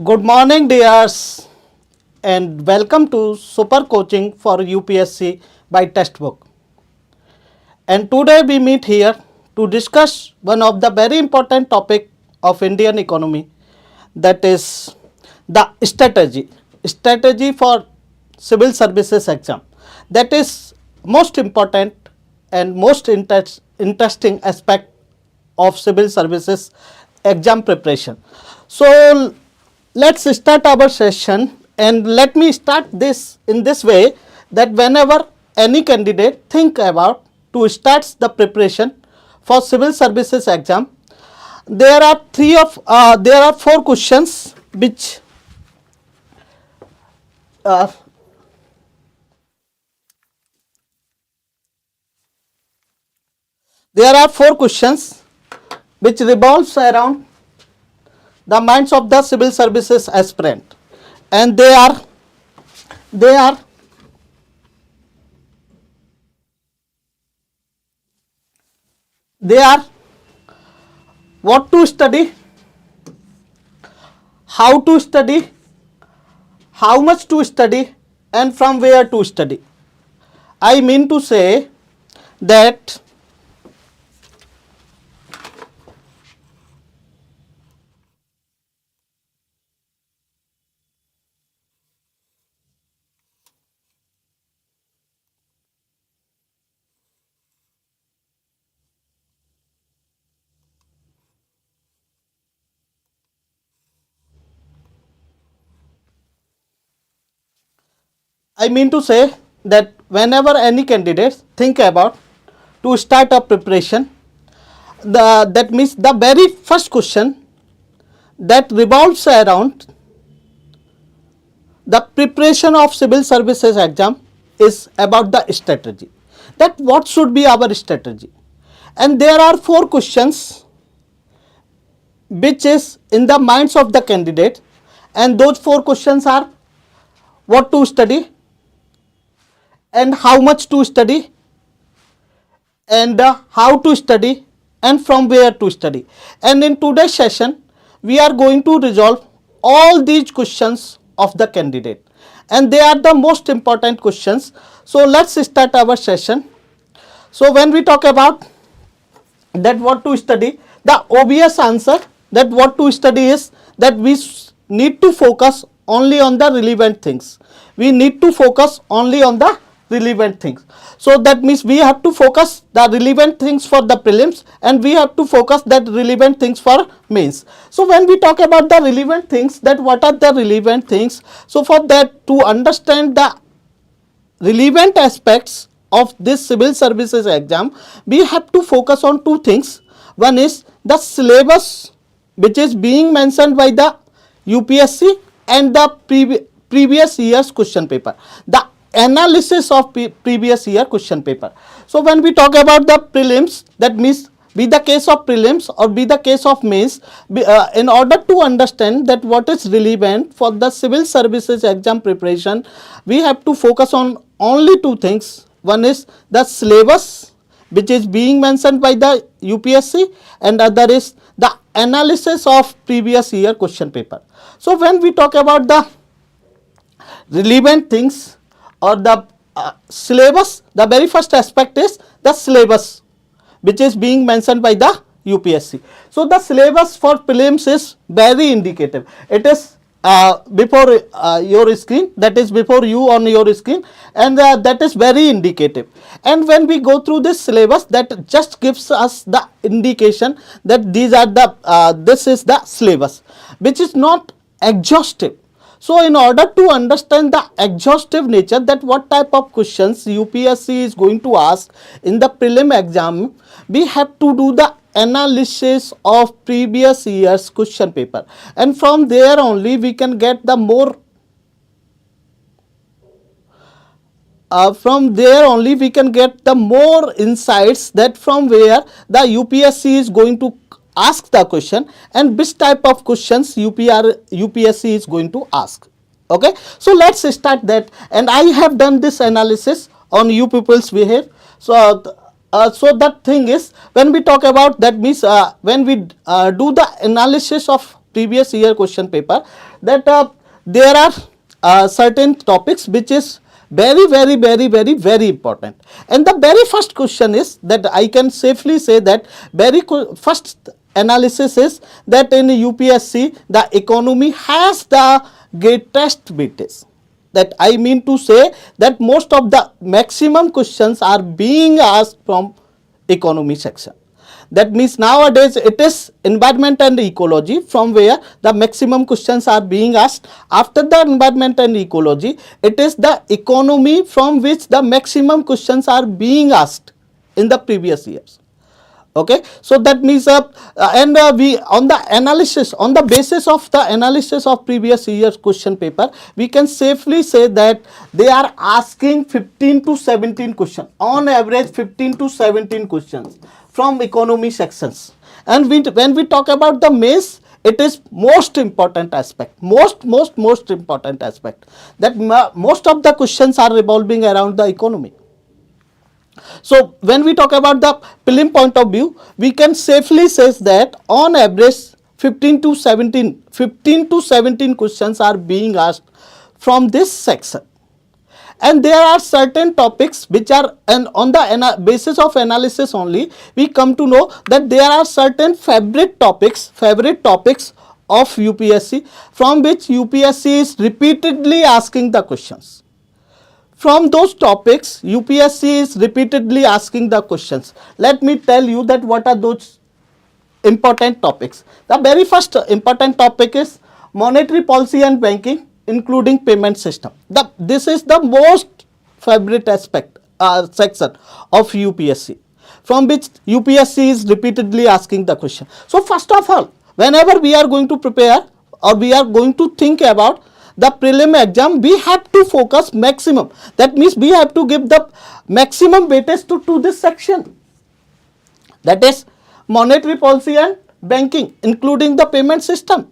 Good morning, dears, and welcome to Super Coaching for UPSC by Textbook. And today we meet here to discuss one of the very important topic of Indian economy, that is the strategy for civil services exam. That is most important and most interesting aspect of civil services exam preparation. So let's start our session, and let me start this in this way, that whenever any candidate think about to start the preparation for civil services exam, there are four questions which there are four questions which revolves around the minds of the civil services aspirant, and they are what to study, how to study, how much to study, and from where to study. I mean to say that whenever any candidate think about to start a preparation, that means the very first question that revolves around the preparation of civil services exam is about the strategy, that what should be our strategy. And there are four questions which is in the minds of the candidate, and those four questions are: what to study, and how much to study, and how to study, and from where to study. And in today's session we are going to resolve all these questions of the candidate, and they are the most important questions. So let's start our session. So when we talk about that what to study, the obvious answer that what to study is that we need to focus only on the relevant things. We need to focus only on the relevant things. So that means we have to focus the relevant things for the prelims, and we have to focus that relevant things for mains. So when we talk about the relevant things, that what are the relevant things, so for that, to understand the relevant aspects of this civil services exam, we have to focus on two things. One is the syllabus which is being mentioned by the UPSC, and the previous year's question paper, the analysis of previous year question paper. So when we talk about the prelims, that means be the case of prelims or be the case of mains, in order to understand that what is relevant for the civil services exam preparation, we have to focus on only two things. One is the syllabus which is being mentioned by the UPSC, and other is the analysis of previous year question paper. So when we talk about the relevant things or the syllabus, the very first aspect is the syllabus which is being mentioned by the UPSC. So the syllabus for prelims is very indicative. It is before your screen, that is before you on your screen, and that is very indicative. And when we go through this syllabus, that just gives us the indication that these are the this is the syllabus, which is not exhaustive. So in order to understand the exhaustive nature, that what type of questions UPSC is going to ask in the prelim exam, we have to do the analysis of previous year's question paper, and from there only we can get the more insights, that from where the UPSC is going to ask the question and which type of questions UPSC is going to ask. Okay, so let's start that, and I have done this analysis on you people's behavior. So so that thing is, when we talk about, that means when we do the analysis of previous year question paper, that there are certain topics which is very important. And the very first question is that I can safely say that first analysis is that in UPSC the economy has the greatest weightage. That I mean to say that most of the maximum questions are being asked from economy section. That means nowadays it is environment and ecology from where the maximum questions are being asked. After the environment and ecology, it is the economy from which the maximum questions are being asked in the previous years. Okay, so that means we on the analysis, on the basis of the analysis of previous year's question paper, we can safely say that they are asking 15 to 17 questions, on average 15 to 17 questions from economy sections. And when we talk about the maze, it is most important aspect, most important aspect, that most of the questions are revolving around the economy. So when we talk about the prelim point of view, we can safely say that on average 15 to 17 questions are being asked from this section. And there are certain topics which are, and on the basis of analysis only, we come to know that there are certain favorite topics of UPSC from which UPSC is repeatedly asking the questions. From those topics, UPSC is repeatedly asking the questions. Let me tell you that what are those important topics. The very first important topic is monetary policy and banking, including payment system. This is the most favorite aspect section of UPSC, from which UPSC is repeatedly asking the question. So first of all, whenever we are going to prepare or we are going to think about the prelim exam, we have to focus maximum. That means we have to give the maximum weightage to this section. That is monetary policy and banking, including the payment system.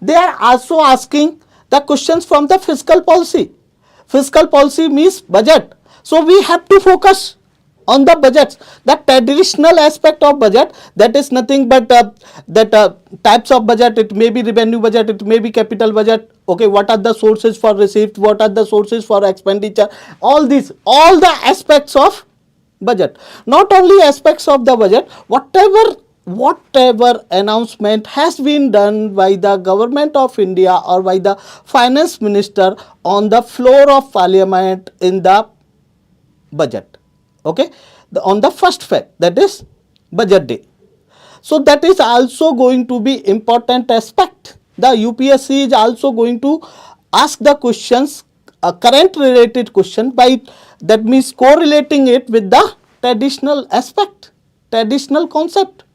They are also asking the questions from the fiscal policy. Fiscal policy means budget. So we have to focus on the budgets, the traditional aspect of budget, that is nothing but types of budget. It may be revenue budget, it may be capital budget. Okay, what are the sources for receipt, what are the sources for expenditure, all the aspects of budget. Not only aspects of the budget, whatever announcement has been done by the government of India or by the finance minister on the floor of parliament in the budget. Okay, on the first fact, that is budget day. So that is also going to be important aspect. The UPSC is also going to ask the questions, a current related question, by that means correlating it with the traditional aspect, traditional concept.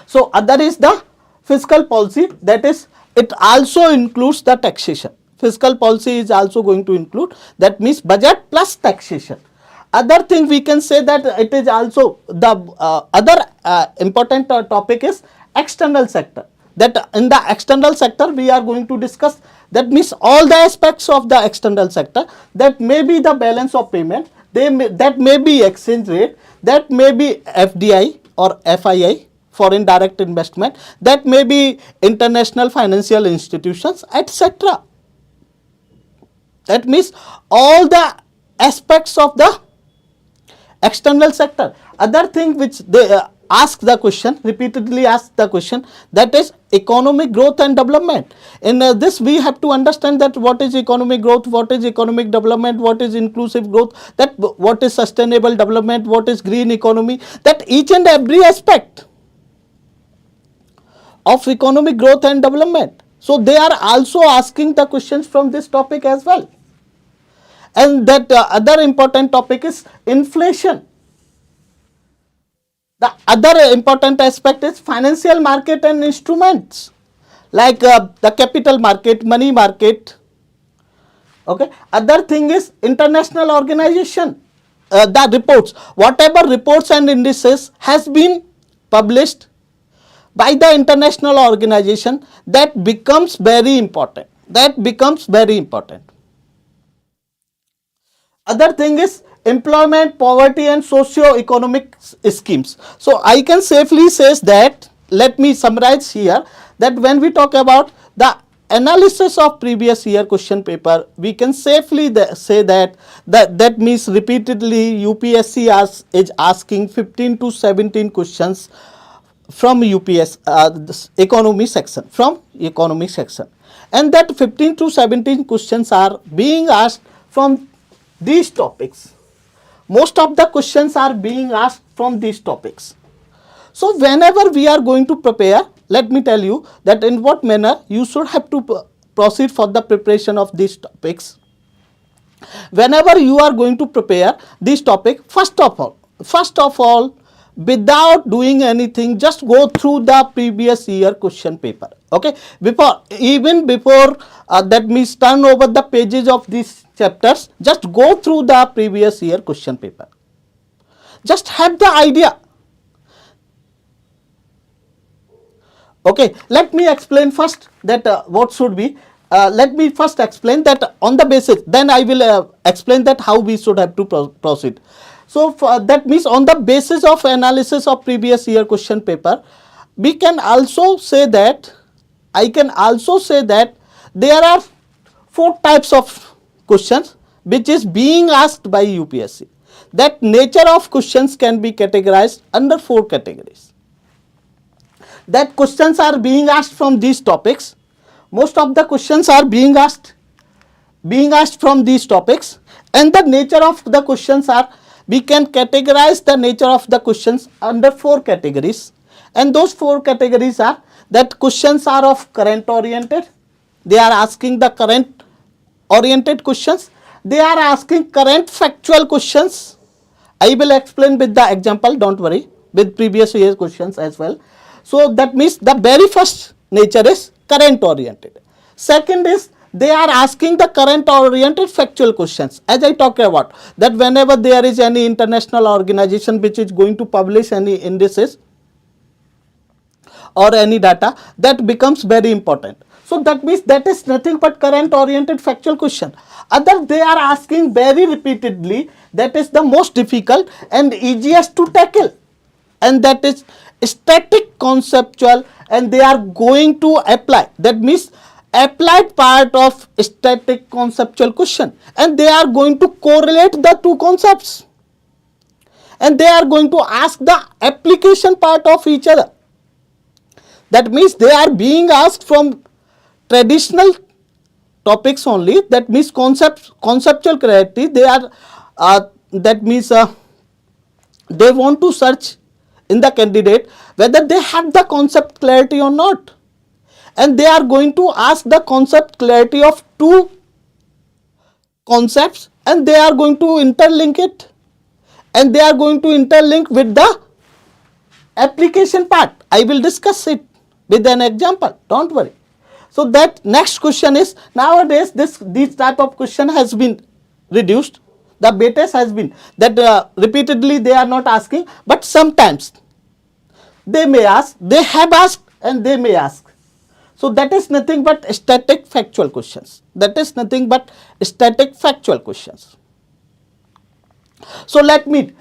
So other is the fiscal policy, that is it also includes the taxation. Fiscal policy is also going to include, that means budget plus taxation. Other thing we can say that it is also the other important topic is external sector. That in the external sector we are going to discuss, that means all the aspects of the external sector. That may be the balance of payment, that may be exchange rate, that may be FDI or FII, foreign direct investment, that may be international financial institutions, etc. That means all the aspects of the external sector. Other thing which they ask the question, repeatedly ask the question, that is economic growth and development. In this we have to understand that what is economic growth, what is economic development, what is inclusive growth, that what is sustainable development, what is green economy, that each and every aspect of economic growth and development. So they are also asking the questions from this topic as well. And that other important topic is inflation. The other important aspect is financial market and instruments, like the capital market, money market. Okay. Other thing is international organization, the reports, whatever reports and indices has been published by the international organization, that becomes very important. Other thing is employment, poverty and socio-economic schemes. So I can safely say that let me summarize here that when we talk about the analysis of previous year question paper, we can safely say that means repeatedly UPSC is asking 15 to 17 questions from this economy section, and that 15 to 17 questions are being asked from these topics. Most of the questions are being asked from these topics. So whenever we are going to prepare, let me tell you that in what manner you should have to proceed for the preparation of these topics. Whenever you are going to prepare this topic, first of all, without doing anything, just go through the previous year question paper. Okay, before that means turn over the pages of these chapters, just go through the previous year question paper. Just have the idea. Okay, let me explain first that what should be. Let me first explain that on the basis, then I will explain that how we should have to proceed. So that means on the basis of analysis of previous year question paper, we can also say that, I can also say that there are 4 types of questions which is being asked by UPSC. That nature of questions can be categorized under 4 categories. That questions are being asked from these topics. Most of the questions are being asked from these topics, and the nature of the questions are, we can categorize the nature of the questions under 4 categories, and those 4 categories are that questions are of current oriented, they are asking the current oriented questions, they are asking current factual questions. I will explain with the example, don't worry, with previous year questions as well. So that means the very first nature is current oriented. Second is they are asking the current oriented factual questions. As I talked about that whenever there is any international organization which is going to publish any indices or any data, that becomes very important. So that means that is nothing but current oriented factual question. Other they are asking very repeatedly, that is the most difficult and easiest to tackle, and that is static conceptual, and they are going to apply, that means applied part of static conceptual question, and they are going to correlate the 2 concepts, and they are going to ask the application part of each other. That means they are being asked from traditional topics only, that means conceptual clarity. They are that means they want to search in the candidate whether they have the concept clarity or not, and they are going to ask the concept clarity of 2 concepts, and they are going to interlink it, and they are going to interlink with the application part. I will discuss it with an example, don't worry. So that next question is, nowadays this type of question has been reduced, the weightage has been that repeatedly they are not asking, but sometimes they may ask, they have asked, and they may ask. So that is nothing but static factual questions. That is nothing but static factual questions. So let me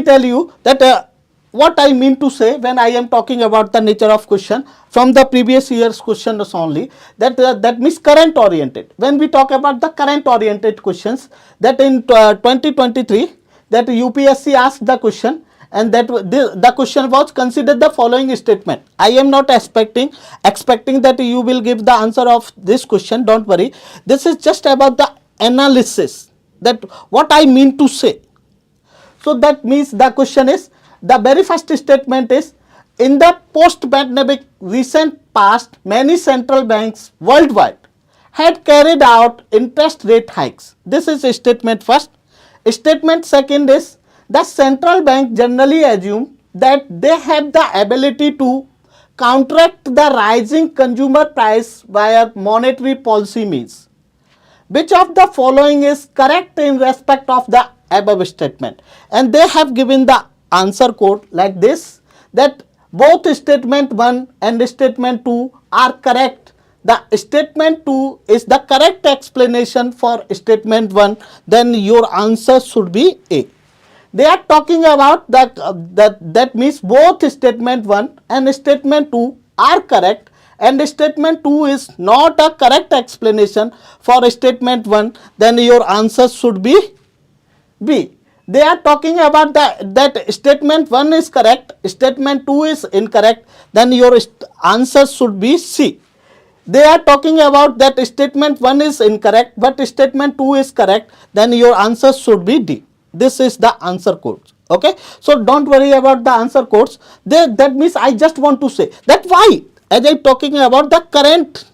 tell you that what I mean to say when I am talking about the nature of question from the previous year's questions only, that means current oriented. When we talk about the current oriented questions, that in 2023 that UPSC asked the question, and that the question was, consider the following statement. I am not expecting that you will give the answer of this question, don't worry. This is just about the analysis, that what I mean to say. So that means the question is, the very first statement is, in the post-pandemic recent past, many central banks worldwide had carried out interest rate hikes. This is a statement first. Statement second is, the central bank generally assume that they have the ability to counteract the rising consumer price via monetary policy means. Which of the following is correct in respect of the above statement? And they have given the answer code like this, that both statement 1 and statement 2 are correct. The statement 2 is the correct explanation for statement 1, then your answer should be A. They are talking about that means both statement 1 and statement 2 are correct, and statement 2 is not a correct explanation for statement 1, then your answer should be B. They are talking about that statement 1 is correct, statement 2 is incorrect, then your answer should be C. They are talking about that statement 1 is incorrect but statement 2 is correct, then your answer should be D. This is the answer codes. Okay, so don't worry about the answer codes. That means I just want to say that why, as I talking about the current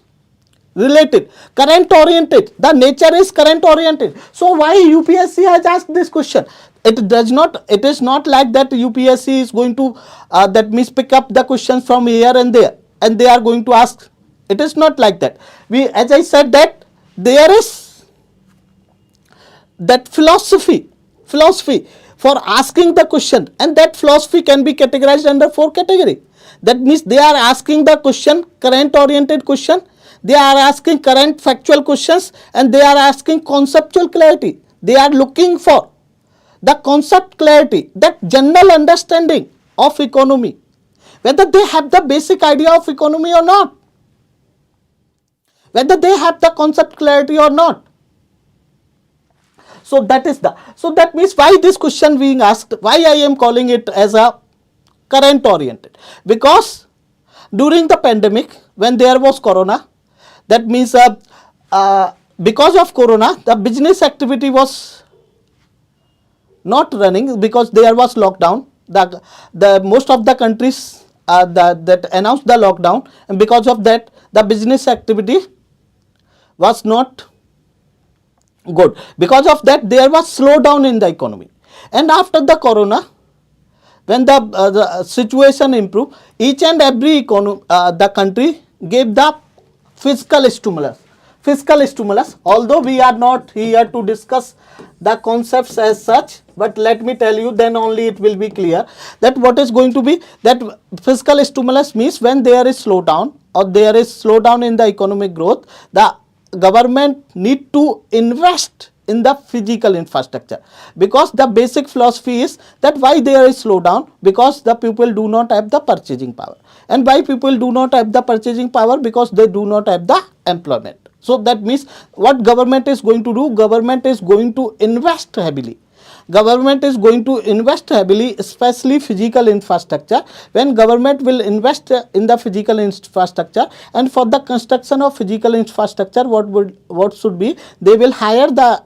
related, current oriented, the nature is current oriented. So why UPSC has asked this question? It does not, it is not like that UPSC is going to that means pick up the questions from here and there and they are going to ask. It is not like that. We, as I said, that there is that philosophy for asking the question, and that philosophy can be categorized under 4 categories. That means they are asking the question, current oriented question, they are asking current factual questions, and they are asking conceptual clarity. They are looking for the concept clarity, that general understanding of economy, whether they have the basic idea of economy or not, whether they have the concept clarity or not. So that is the, so that means why this question being asked, why I am calling it as a current oriented, because during the pandemic when there was corona, that means because of corona the business activity was not running because there was lockdown. The most of the countries that announced the lockdown, and because of that the business activity was not good. Because of that there was slowdown in the economy, and after the corona, when the situation improved, each and every the country gave the fiscal stimulus. Although we are not here to discuss the concepts as such, but let me tell you, then only it will be clear that what is going to be that fiscal stimulus means when there is slowdown or there is slowdown in the economic growth, the government need to invest in the physical infrastructure, because the basic philosophy is that why there is slowdown, because the people do not have the purchasing power. And why people do not have the purchasing power? Because they do not have the employment. So that means what government is going to do? Government is going to invest heavily. Government is going to invest heavily, especially physical infrastructure. When government will invest in the physical infrastructure, and for the construction of physical infrastructure, what should be? They will hire the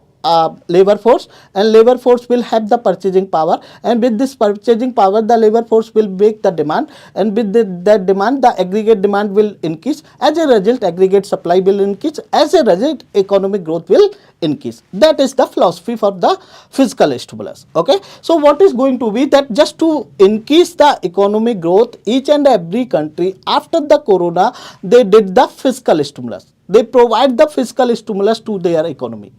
labor force, and labor force will have the purchasing power, and with this purchasing power the labor force will make the demand, and with that demand the aggregate demand will increase. As a result aggregate supply will increase, as a result economic growth will increase. That is the philosophy for the fiscal stimulus. Okay, so what is going to be that just to increase the economic growth, each and every country after the corona they did the fiscal stimulus. They provide the fiscal stimulus to their economy.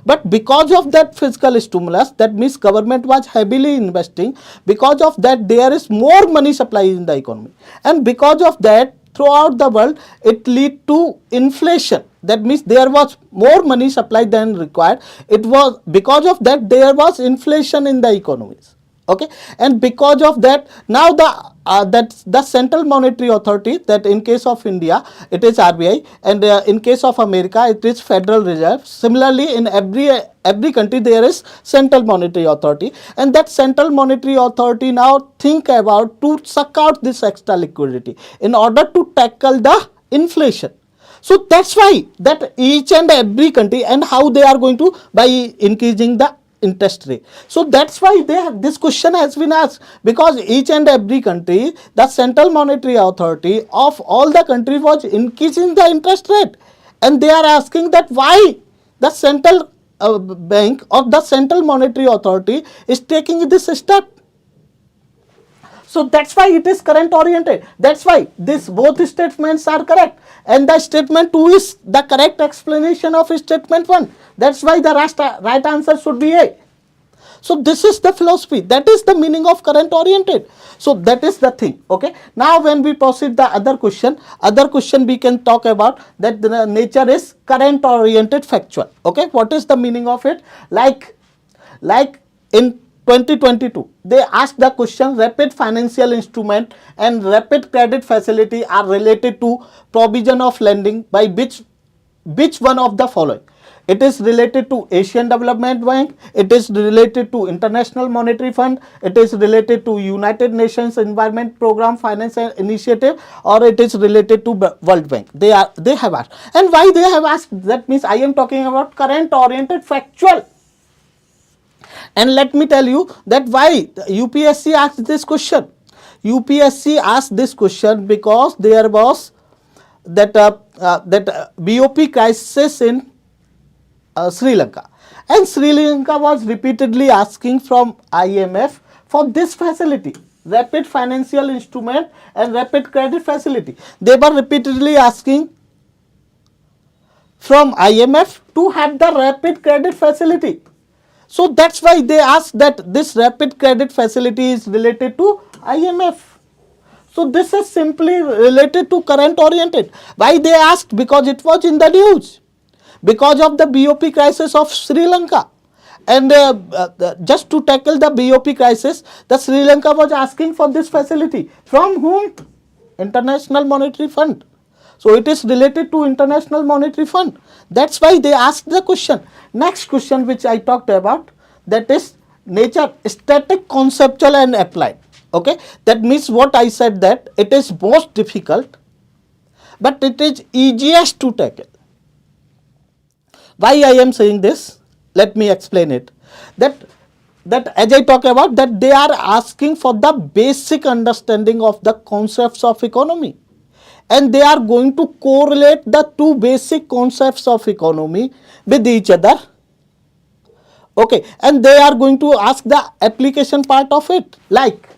But because of that fiscal stimulus, that means government was heavily investing. Because of that there is more money supply in the economy, and because of that throughout the world it lead to inflation. That means there was more money supply than required. It was because of that there was inflation in the economies. Okay, and because of that now the central monetary authority, that in case of India it is RBI, and in case of America it is Federal Reserve. Similarly in every country there is central monetary authority, and that central monetary authority now think about to suck out this extra liquidity in order to tackle the inflation. So that's why that each and every country, and how they are going to, by increasing the interest rate. So that's why this question has been asked, because each and every country, the central monetary authority of all the countries was increasing the interest rate, and they are asking that why the central bank or the central monetary authority is taking this step. So that's why it is current oriented. That's why this both statements are correct, and the statement 2 is the correct explanation of statement 1. That's why the right answer should be A. So this is the philosophy, that is the meaning of current oriented. So that is the thing. Okay, now when we proceed the other question we can talk about that the nature is current oriented factual. Okay, what is the meaning of it? Like in 2022, they asked the question, rapid financial instrument and rapid credit facility are related to provision of lending by which one of the following? It is related to Asian Development Bank, it is related to International Monetary Fund, it is related to United Nations Environment Program Finance Initiative, or it is related to World Bank. They have asked. And why they have asked? That means I am talking about current oriented factual. And let me tell you that why UPSC asked this question. UPSC asked this question because there was that BOP crisis in Sri Lanka, and Sri Lanka was repeatedly asking from IMF for this facility, rapid financial instrument and rapid credit facility. They were repeatedly asking from IMF to have the rapid credit facility. So that's why they asked that this rapid credit facility is related to IMF. So this is simply related to current oriented. Why they asked? Because it was in the news. Because of the BOP crisis of Sri Lanka. And just to tackle the BOP crisis, the Sri Lanka was asking for this facility. From whom? International Monetary Fund. So it is related to International Monetary Fund. That's why they asked the question. Next question which I talked about, that is nature, static, conceptual and applied. Okay, that means what I said, that it is most difficult but it is easiest to tackle. Why I am saying this? Let me explain it. That as I talk about, that they are asking for the basic understanding of the concepts of economy, and they are going to correlate the two basic concepts of economy with each other. Okay, and they are going to ask the application part of it. Like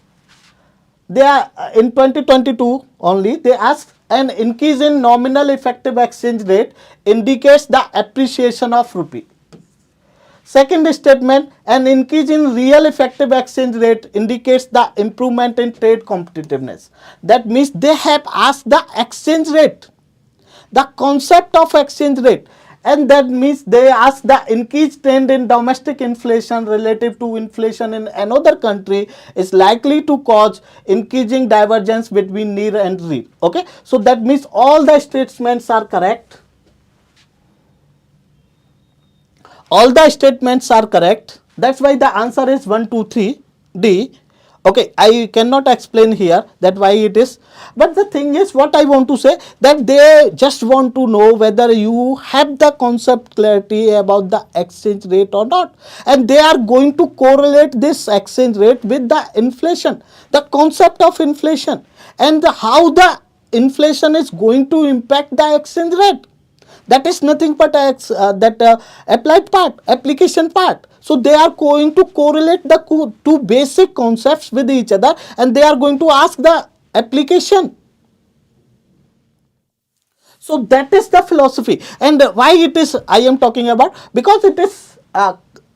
they are in 2022 only, they asked an increase in nominal effective exchange rate indicates the appreciation of rupee. Second statement, an increase in real effective exchange rate indicates the improvement in trade competitiveness. That means they have asked the exchange rate, the concept of exchange rate, and that means they ask the increased trend in domestic inflation relative to inflation in another country is likely to cause increasing divergence between NIR and REAL. Okay, so that means all the statements are correct. All the statements are correct. That's why the answer is 1, 2, 3, D. Okay, I cannot explain here that why it is. But the thing is, what I want to say, that they just want to know whether you have the concept clarity about the exchange rate or not. And they are going to correlate this exchange rate with the inflation, the concept of inflation, and how the inflation is going to impact the exchange rate. That is nothing but applied part, application part. So they are going to correlate the two basic concepts with each other, and they are going to ask the application. So that is the philosophy. And why it is I am talking about? Because it is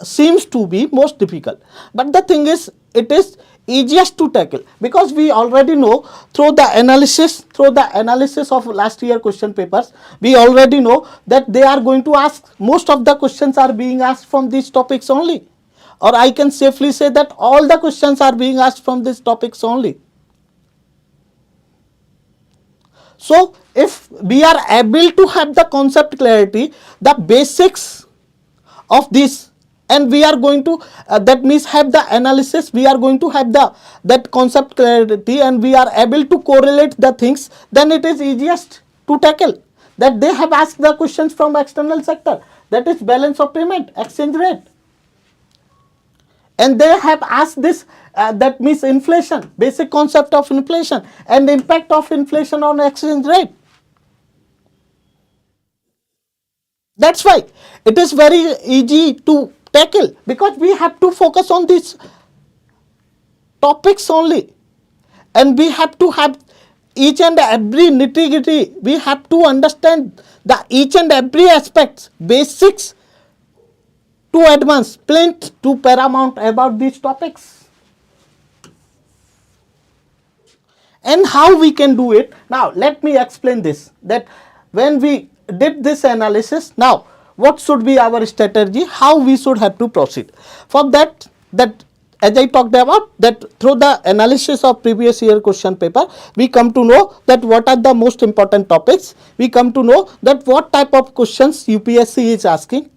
seems to be most difficult. But the thing is, it is easiest to tackle, because we already know through the analysis of last year question papers, we already know that they are going to ask, most of the questions are being asked from these topics only, or I can safely say that all the questions are being asked from these topics only. So if we are able to have the concept clarity, the basics of this, and we are going to that means have the analysis, we are going to have that concept clarity, and we are able to correlate the things, then it is easiest to tackle. That they have asked the questions from external sector, that is balance of payment, exchange rate, and they have asked this that means inflation, basic concept of inflation and the impact of inflation on exchange rate. That's why it is very easy to tackle, because we have to focus on these topics only, and we have to have each and every nitty-gritty. We have to understand the each and every aspects, basics to advanced, plinth to paramount about these topics. And how we can do it? Now let me explain this, that when we did this analysis, now what should be our strategy, how we should have to proceed. For that as I talked about, that through the analysis of previous year question paper, we come to know that what are the most important topics. We come to know that what type of questions UPSC is asking.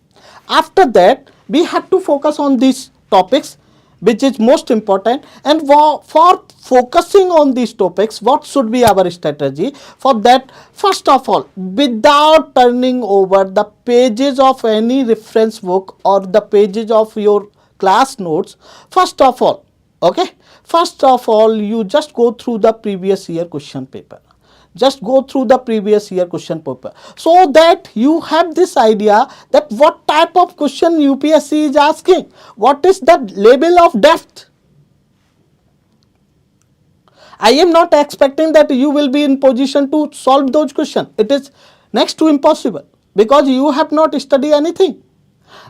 After that, we have to focus on these topics which is most important, and for focusing on these topics, what should be our strategy? For that, first of all, without turning over the pages of any reference book or the pages of your class notes, first of all, okay, first of all, you just go through the previous year question paper. Just go through the previous year question paper, so that you have this idea that what type of question UPSC is asking, what is the level of depth. I am not expecting that you will be in position to solve those questions. It is next to impossible because you have not studied anything.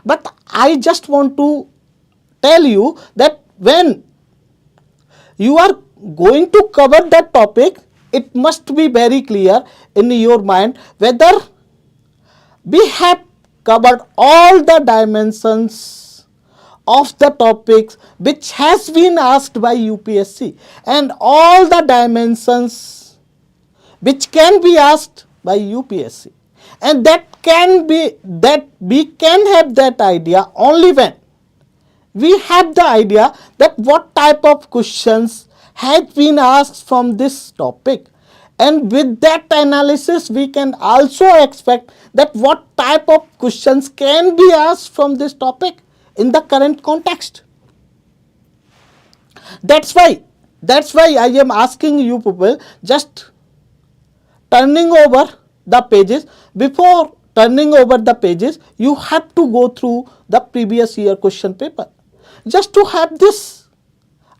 But I just want to tell you that when you are going to cover that topic, it must be very clear in your mind whether we have covered all the dimensions of the topics which has been asked by UPSC, and all the dimensions which can be asked by UPSC, and that we can have that idea only when we have the idea that what type of questions has been asked from this topic, and with that analysis we can also expect that what type of questions can be asked from this topic in the current context. That's why I am asking you people, just turning over the pages. Before turning over the pages, you have to go through the previous year question paper, just to have this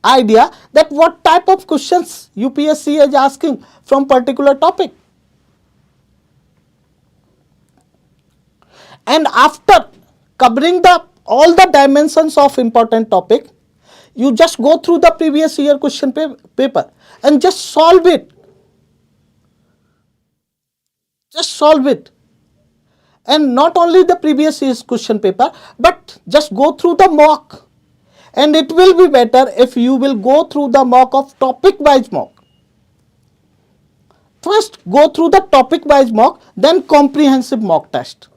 idea that what type of questions UPSC is asking from particular topic. And after covering all the dimensions of important topic, you just go through the previous year question paper and just solve it. Just solve it. And not only the previous year's question paper, but just go through the mock. And it will be better if you will go through the mock of topic wise mock. First go through the topic wise mock, then comprehensive mock test.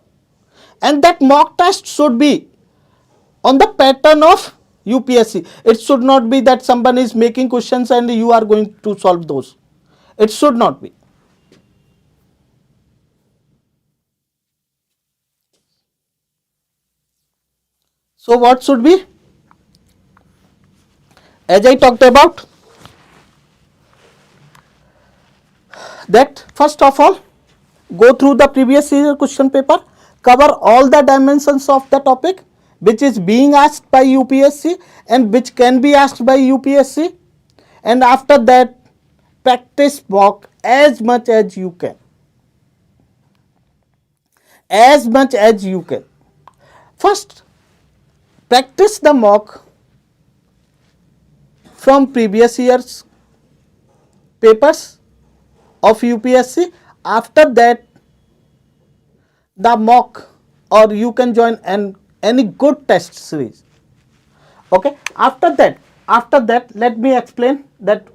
And that mock test should be on the pattern of UPSC. It should not be that someone is making questions and you are going to solve those. It should not be. So what should be? As I talked about, that first of all, go through the previous year question paper, cover all the dimensions of the topic which is being asked by UPSC and which can be asked by UPSC, and after that practice mock as much as you can. As much as you can. First, practice the mock from previous year's papers of UPSC. After that, the mock, or you can join any good test series. Okay. After that, let me explain that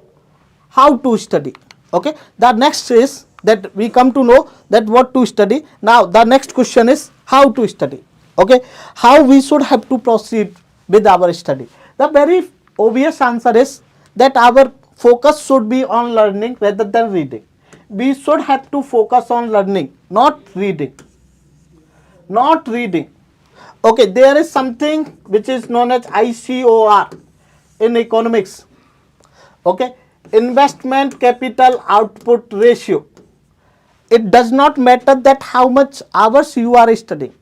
how to study. Okay. The next is that we come to know that what to study. Now the next question is how to study. Okay. How we should have to proceed with our study. The very obvious answer is that our focus should be on learning rather than reading. We should have to focus on learning, not reading. Not reading. Okay, there is something which is known as ICOR in economics. Okay, investment capital output ratio. It does not matter that how much hours you are studying.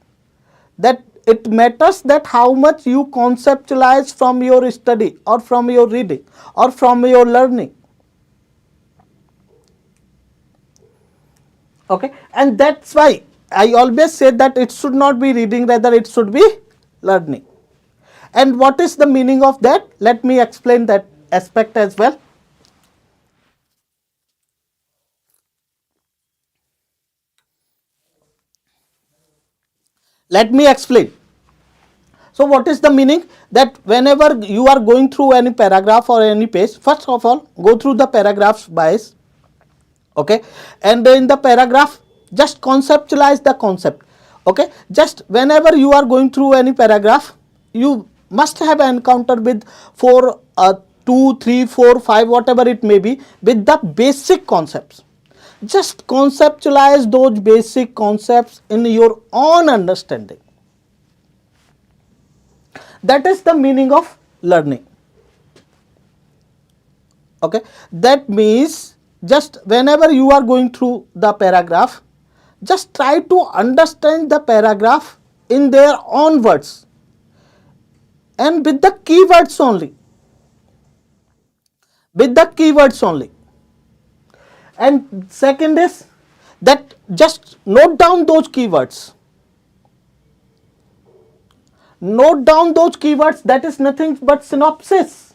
That it matters that how much you conceptualize from your study or from your reading or from your learning. Okay, and that's why I always say that it should not be reading, rather it should be learning. And what is the meaning of that? Let me explain that aspect as well. Let me explain. So what is the meaning? That whenever you are going through any paragraph or any page, first of all go through the paragraphs wise, okay, and in the paragraph just conceptualize the concept, okay. Just whenever you are going through any paragraph, you must have encountered with 4 2 3 4 5 whatever it may be, with the basic concepts. Just conceptualize those basic concepts in your own understanding. That is the meaning of learning, okay. That means just whenever you are going through the paragraph, just try to understand the paragraph in their own words and with the keywords only, with the keywords only. And second is that just note down those keywords. Note down those keywords, that is nothing but synopsis.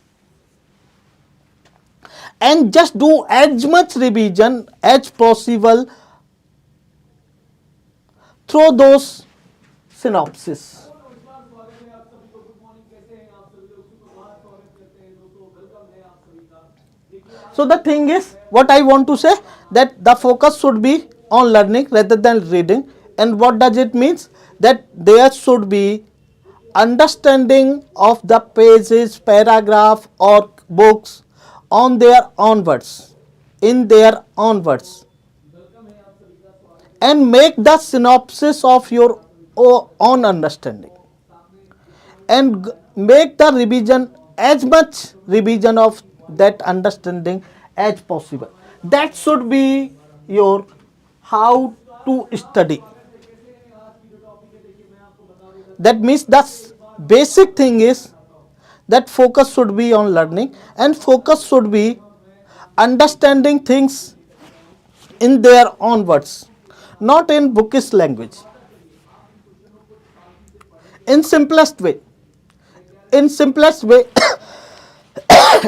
And just do as much revision as possible through those synopsis. So the thing is, what I want to say, that the focus should be on learning rather than reading. And what does it means? That there should be understanding of the pages, paragraph or books on their own words, in their own words, and make the synopsis of your own understanding, and make the revision, as much revision of that understanding as possible. That should be your how to study. That means the basic thing is that focus should be on learning, and focus should be understanding things in their own words, not in bookish language. In simplest way, in simplest way,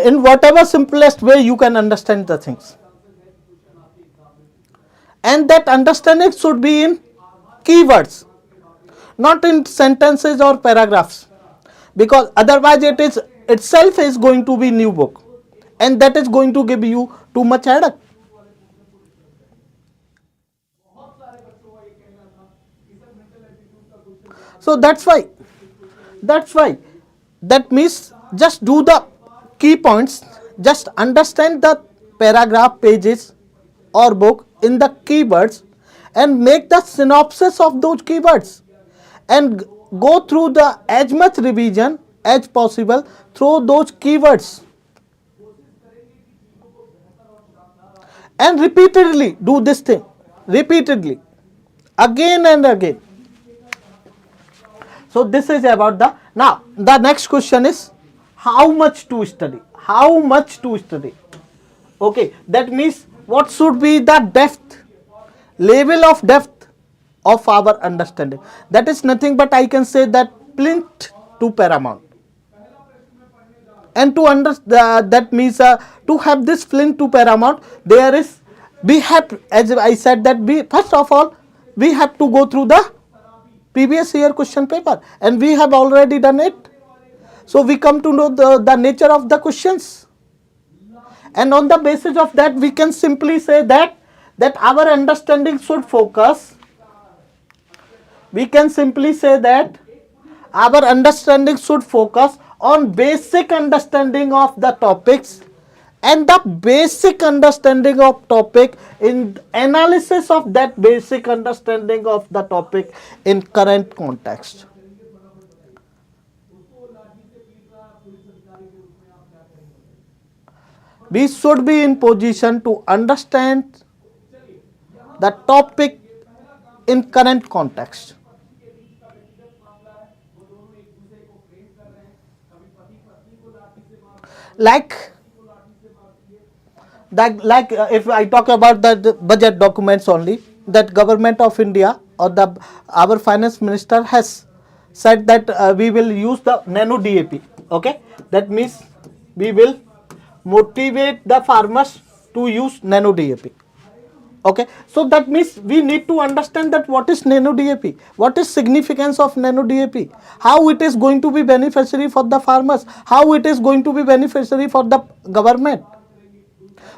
in whatever simplest way you can understand the things. And that understanding should be in keywords, not in sentences or paragraphs, because otherwise it is itself is going to be new book, and that is going to give you too much headache. So that's why that means just do the key points, just understand the paragraph, pages or book in the keywords, and make the synopsis of those keywords, and go through the as much revision as possible through those keywords, and repeatedly do this thing, repeatedly, again and again. So this is about the, now the next question is how much to study, how much to study, okay. That means what should be the depth, level of depth of our understanding. That is nothing but I can say that plinth to paramount. And to understand that means to have this flint to paramount, there is, we have, as I said, that we first of all we have to go through the previous year question paper, and we have already done it. So we come to know the nature of the questions, and on the basis of that we can simply say that our understanding should focus. We can simply say that our understanding should focus on basic understanding of the topics, and the basic understanding of topic in analysis of that basic understanding of the topic in current context. We should be in position to understand the topic in current context. Like if I talk about the budget documents only, that Government of India or our finance minister has said that we will use the nano DAP, okay. That means we will motivate the farmers to use nano DAP. Okay, so that means we need to understand that what is nano DAP, what is significance of nano DAP, how it is going to be beneficiary for the farmers, how it is going to be beneficiary for the government,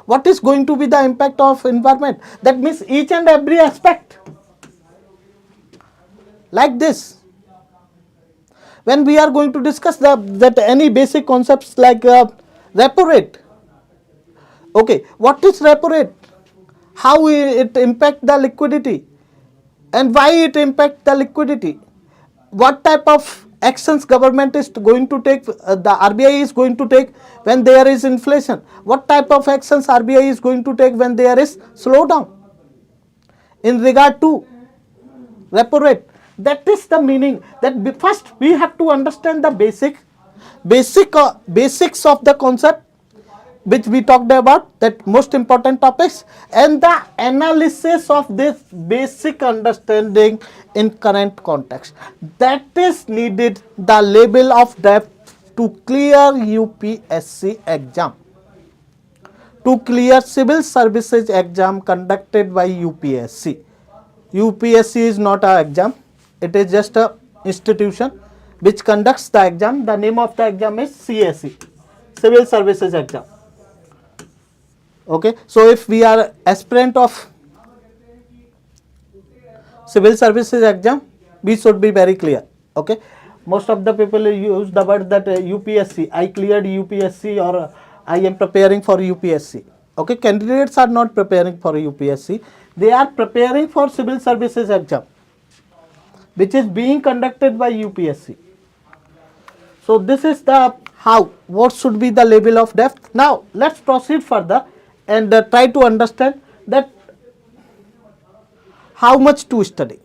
what is going to be the impact of environment. That means each and every aspect like this. When we are going to discuss that any basic concepts like repo rate. Okay, what is repo rate? How it impact the liquidity and why it impact the liquidity? What type of actions government is going to take, the RBI is going to take when there is inflation? What type of actions RBI is going to take when there is slowdown in regard to repo rate? That is the meaning, that first we have to understand the basics of the concept which we talked about, that most important topics, and the analysis of this basic understanding in current context. That is needed the level of depth to clear UPSC exam, to clear civil services exam conducted by UPSC. UPSC is not an exam, it is just a institution which conducts the exam. The name of the exam is CSE, Civil Services Exam. Okay, so if we are aspirant of civil services exam, we should be very clear. Okay, most of the people use the word that UPSC, I cleared UPSC, or I am preparing for UPSC. Okay, candidates are not preparing for UPSC, they are preparing for civil services exam which is being conducted by UPSC. So this is the how, what should be the level of depth. Now let's proceed further and try to understand that how much to study,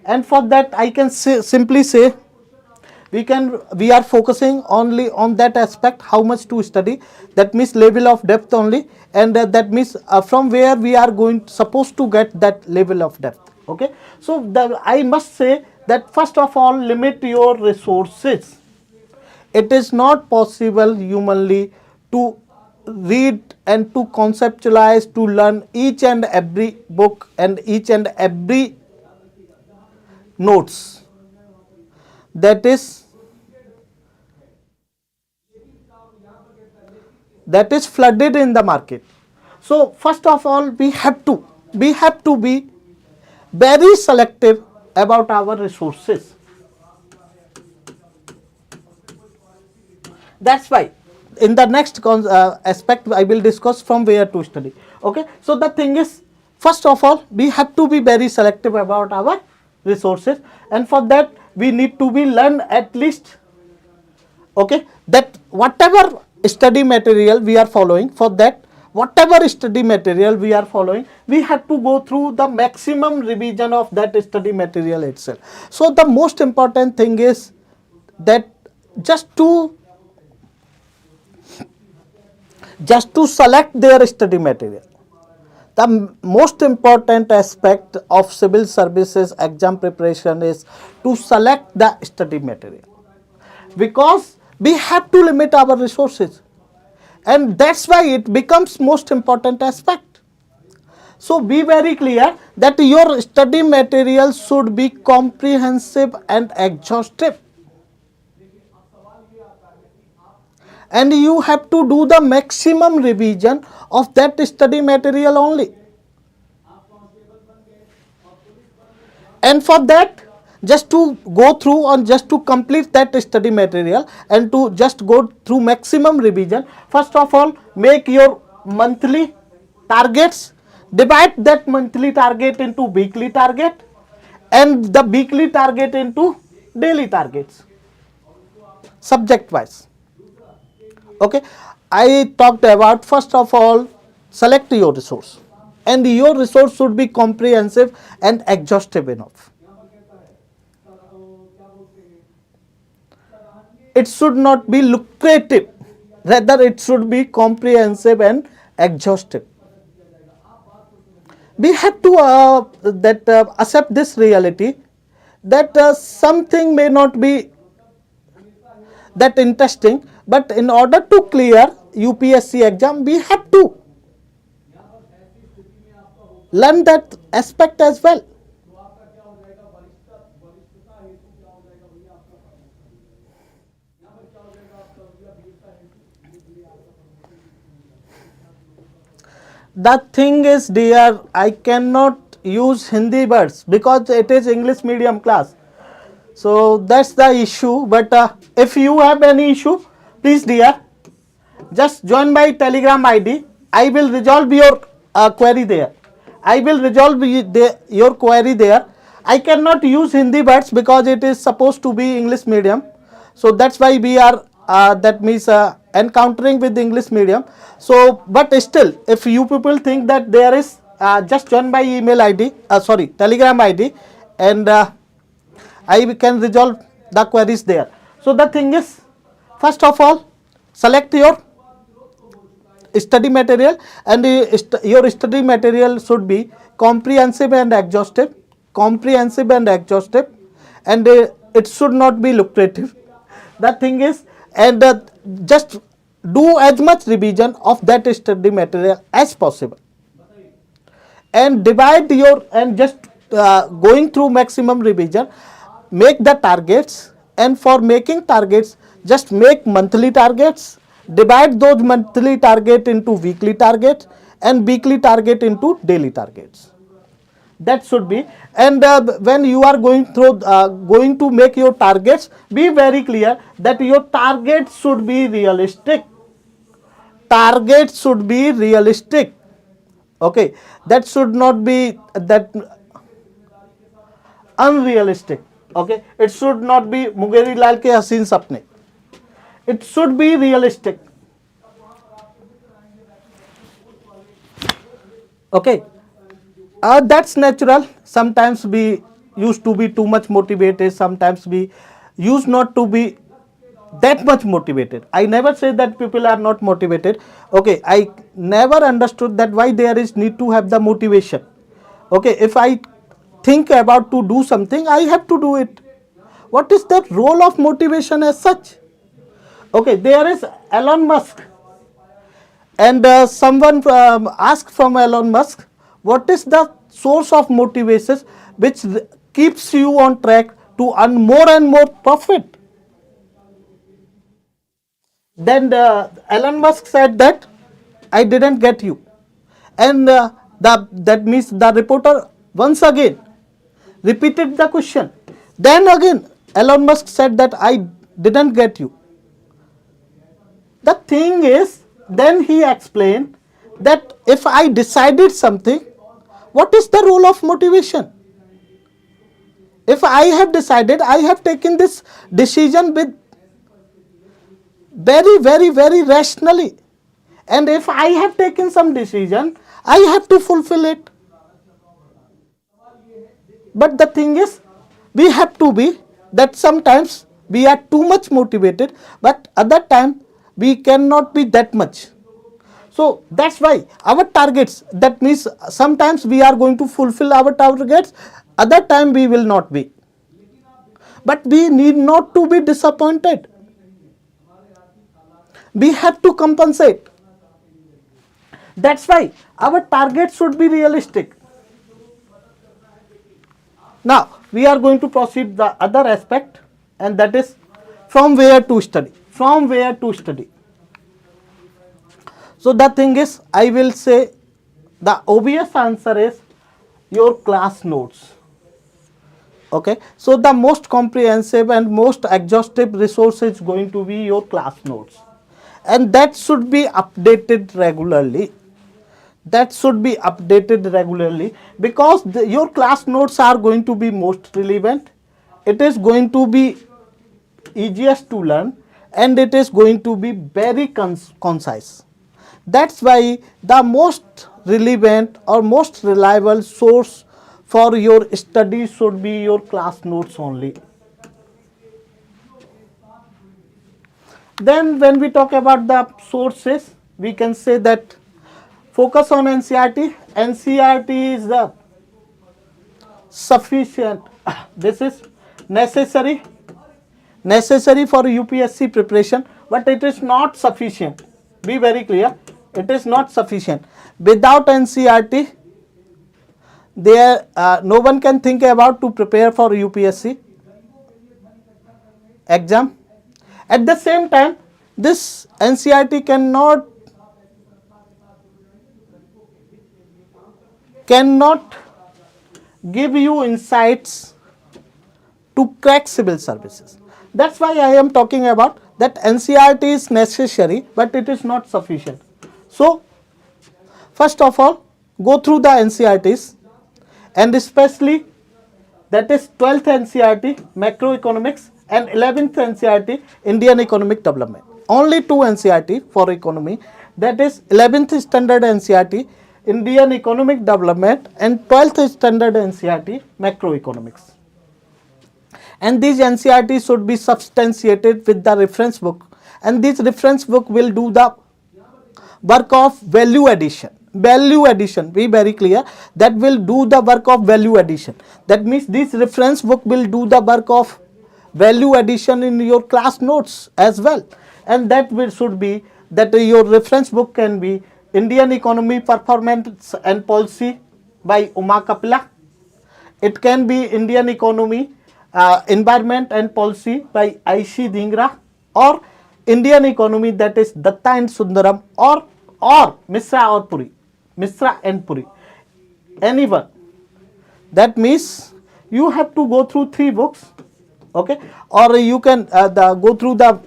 and for that I can simply say we are focusing only on that aspect, how much to study, that means level of depth only, and that means from where we are supposed to get that level of depth. Okay, so I must say that first of all, limit your resources. It is not possible humanly to read and to conceptualize, to learn each and every book and each and every notes that is flooded in the market. So first of all, we have to be very selective about our resources. That's why in the next aspect I will discuss from where to study. Okay, so the thing is, first of all, we have to be very selective about our resources, and for that we need to be learn at least, okay, that whatever study material we are following, for that whatever study material we are following, we have to go through the maximum revision of that study material itself. So the most important thing is that just to select their study material. The most important aspect of civil services exam preparation is to select the study material, because we have to limit our resources, and that's why it becomes most important aspect. So be very clear that your study material should be comprehensive and exhaustive, and you have to do the maximum revision of that study material only. And for that, just to go through and just to complete that study material and to just go through maximum revision, first of all, make your monthly targets, divide that monthly target into weekly target and the weekly target into daily targets, subject wise. Okay, I talked about, first of all, select your resource, and your resource should be comprehensive and exhaustive enough. It should not be lucrative, rather it should be comprehensive and exhaustive. We have to accept this reality that something may not be that interesting, but in order to clear UPSC exam, we have to learn that aspect as well. The thing is, dear, I cannot use Hindi words because it is English medium class. So that's the issue. But if you have any issue, please, dear, just join my Telegram ID. I will resolve your query there. I will resolve your query there. I cannot use Hindi words because it is supposed to be English medium. So that's why we are that means encountering with English medium. So but still, if you people think that there is just join my email ID, sorry, Telegram ID, and I can resolve the queries there. So the thing is, first of all, select your study material, and your study material should be comprehensive and exhaustive, and it should not be lucrative. The thing is, and just do as much revision of that study material as possible, and divide your, and just going through maximum revision, make the targets, and for making targets, just make monthly targets, divide those monthly target into weekly targets, and weekly target into daily targets. That should be. And when you are going to make your targets, be very clear that your targets should be realistic. Targets should be realistic. Okay, that should not be that unrealistic. Okay, it should not be Mugeri Lal ke Haseen Sapne. It should be realistic. Okay, that's natural. Sometimes we used to be too much motivated, sometimes we used not to be that much motivated. I never say that people are not motivated. Okay, I never understood that why there is need to have the motivation. Okay, if I think about to do something, I have to do it. What is the role of motivation as such? Okay, there is Elon Musk, and someone asked from Elon Musk, what is the source of motivation which keeps you on track to earn more and more profit? Then Elon Musk said that I didn't get you, and that means the reporter once again repeated the question. Then again Elon Musk said that I didn't get you. The thing is, then he explained that if I decided something, what is the role of motivation? If I have decided, I have taken this decision with very rationally, and if I have taken some decision, I have to fulfill it. But the thing is, we have to be that sometimes we are too much motivated, but other time we cannot be that much. So that's why our targets, that means sometimes we are going to fulfill our targets, other time we will not be. But we need not to be disappointed. We have to compensate. That's why our target should be realistic. Now we are going to proceed the other aspect, and that is from where to study. From where to study. So the thing is, I will say the obvious answer is your class notes. Okay, so the most comprehensive and most exhaustive resource is going to be your class notes, and that should be updated regularly. That should be updated regularly, because your class notes are going to be most relevant. It is going to be easiest to learn, and it is going to be very concise. That's why the most relevant or most reliable source for your study should be your class notes only. Then when we talk about the sources, we can say that focus on NCERT. NCERT is the sufficient. This is necessary for UPSC preparation, but it is not sufficient. Be very clear. It is not sufficient. Without NCERT, there no one can think about to prepare for UPSC exam. At the same time, this NCERT cannot give you insights to crack civil services. That's why I am talking about that NCERT is necessary, but it is not sufficient. So, first of all, go through the NCERTs, and especially that is 12th NCERT macroeconomics and 11th NCERT Indian economic development. Only two NCERT for economy, that is 11th standard NCERT Indian economic development and 12th standard NCERT macroeconomics. And these NCERTs should be substantiated with the reference book, and this reference book will do the work of value addition. Value addition, be very clear, that will do the work of value addition. That means this reference book will do the work of value addition in your class notes as well. And that should be that your reference book can be Indian Economy Performance and Policy by 𝐓𝐚𝐿. It can be Indian Economy Environment and Policy by 𝐼𝐚𝐿, or Indian Economy, that is Datta and Sundaram, or Misra and Puri, anyone. That means you have to go through 3 books, okay, or you can go through the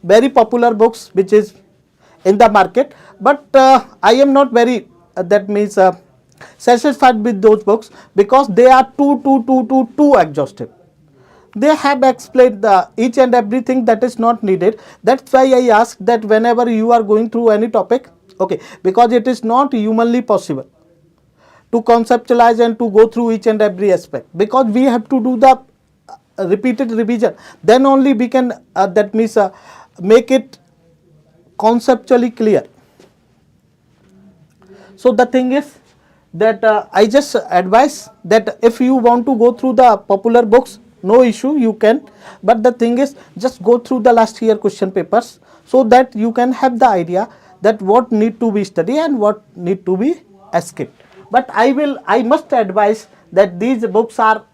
very popular books which is in the market, but I am not very satisfied with those books because they are too exhaustive. They have explained each and everything that is not needed. That's why I ask that whenever you are going through any topic, okay, because it is not humanly possible to conceptualize and to go through each and every aspect, because we have to do the repeated revision, then only we can make it conceptually clear. So the thing is that I just advise that if you want to go through the popular books, no issue, you can, but the thing is just go through the last year question papers so that you can have the idea that what need to be studied and what need to be skipped. But I must advise that these books are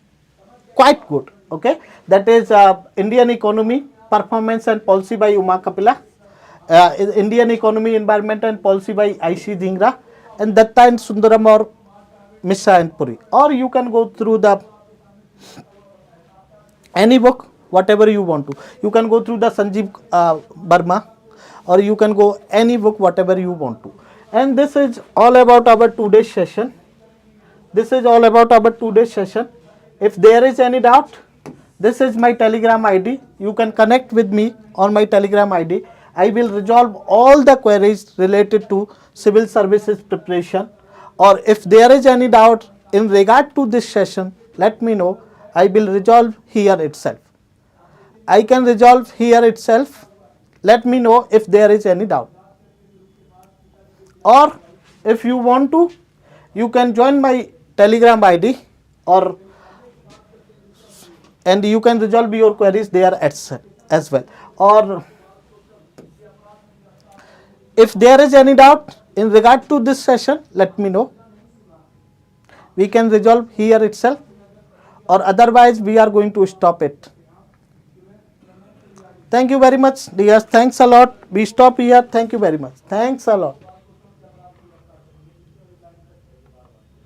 quite good, okay, that is Indian Economy Performance and Policy by 𝐓𝐚𝐿, Indian Economy Environment and Policy by 𝐼𝐚𝐿, and Datta and Sundaram or Misra and Puri. Or you can go through the any book, whatever you want to. You can go through the Sanjeev Burma, or you can go any book, whatever you want to. And this is all about our today's session. This is all about our today's session. If there is any doubt, this is my Telegram ID. You can connect with me on my Telegram ID. I will resolve all the queries related to civil services preparation, or if there is any doubt in regard to this session, let me know. I will resolve here itself. I can resolve here itself. Let me know if there is any doubt. Or if you want to, you can join my Telegram ID, and you can resolve your queries there as well. Or if there is any doubt in regard to this session, let me know. We can resolve here itself, or otherwise we are going to stop it. Thank you very much, dear. Thanks a lot. We stop here. Thank you very much. Thanks a lot.